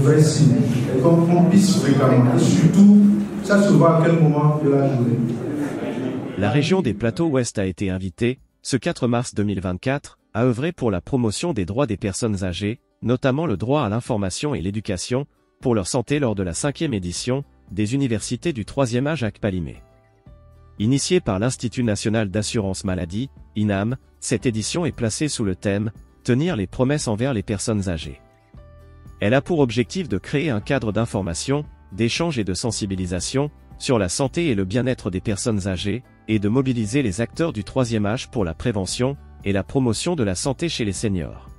vrais signes et qu'on puisse fréquemment. Et surtout, ça se voit à quel moment de la journée. La région des Plateaux Ouest a été invitée, ce 4 mars 2024, à œuvrer pour la promotion des droits des personnes âgées, notamment le droit à l'information et l'éducation, pour leur santé lors de la 5e édition des universités du 3e âge à Kpalimé. Initiée par l'Institut national d'assurance maladie, INAM, cette édition est placée sous le thème « Tenir les promesses envers les personnes âgées ». Elle a pour objectif de créer un cadre d'information, d'échange et de sensibilisation sur la santé et le bien-être des personnes âgées, et de mobiliser les acteurs du 3e âge pour la prévention et la promotion de la santé chez les seniors.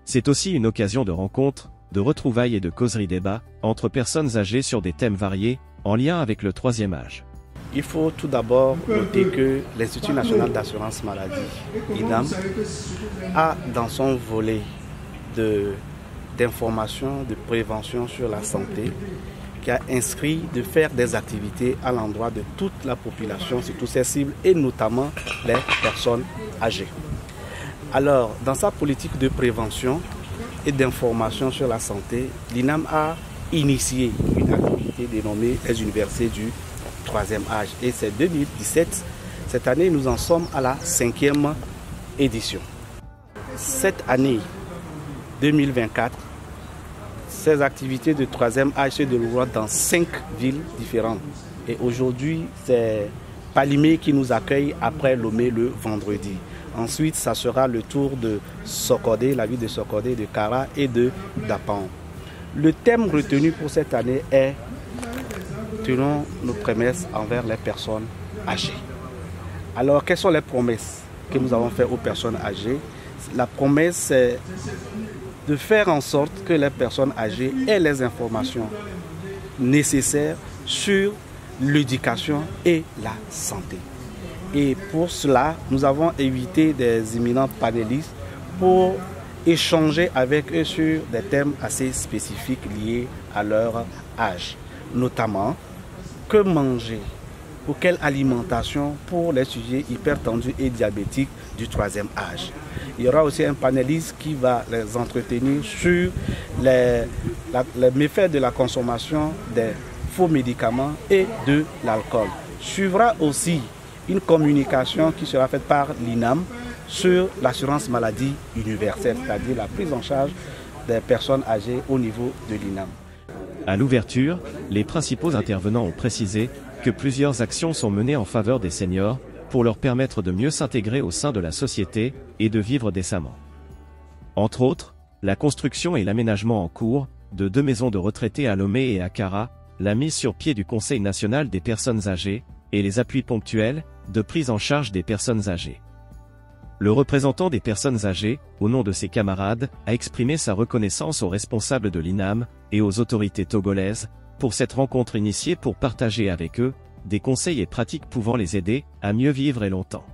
C'est aussi une occasion de rencontre, de retrouvailles et de causeries débats entre personnes âgées sur des thèmes variés, en lien avec le 3e âge. Il faut tout d'abord noter que l'Institut national d'assurance maladie, INAM, a dans son volet d'information, de prévention sur la santé, qui a inscrit de faire des activités à l'endroit de toute la population, surtout ses cibles, et notamment les personnes âgées. Alors, dans sa politique de prévention et d'information sur la santé, l'INAM a initié une activité dénommée les universités du 3e âge. Et c'est 2017, cette année nous en sommes à la 5e édition. Cette année 2024, ces activités de 3e âge se déroulent dans 5 villes différentes. Et aujourd'hui, c'est Kpalimé qui nous accueille après Lomé le vendredi. Ensuite, ça sera le tour de Sokodé, la ville de Sokodé, de Kara et de Dapan. Le thème retenu pour cette année est « Tenons nos promesses envers les personnes âgées ». Alors, quelles sont les promesses que nous avons faites aux personnes âgées? La promesse, c'est de faire en sorte que les personnes âgées aient les informations nécessaires sur l'éducation et la santé. Et pour cela, nous avons invité des éminents panélistes pour échanger avec eux sur des thèmes assez spécifiques liés à leur âge. Notamment, que manger ou quelle alimentation pour les sujets hypertendus et diabétiques du 3e âge. Il y aura aussi un panéliste qui va les entretenir sur les méfaits de la consommation des faux médicaments et de l'alcool. Suivra aussi une communication qui sera faite par l'INAM sur l'assurance maladie universelle, c'est-à-dire la prise en charge des personnes âgées au niveau de l'INAM. À l'ouverture, les principaux intervenants ont précisé que plusieurs actions sont menées en faveur des seniors pour leur permettre de mieux s'intégrer au sein de la société et de vivre décemment. Entre autres, la construction et l'aménagement en cours de 2 maisons de retraités à Lomé et à Kara, la mise sur pied du Conseil national des personnes âgées et les appuis ponctuels de prise en charge des personnes âgées. Le représentant des personnes âgées, au nom de ses camarades, a exprimé sa reconnaissance aux responsables de l'INAM et aux autorités togolaises pour cette rencontre initiée pour partager avec eux des conseils et pratiques pouvant les aider à mieux vivre et longtemps.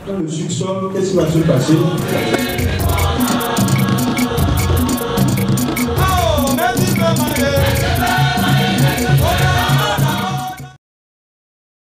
Le soupçon, qu'est-ce qui va se passer?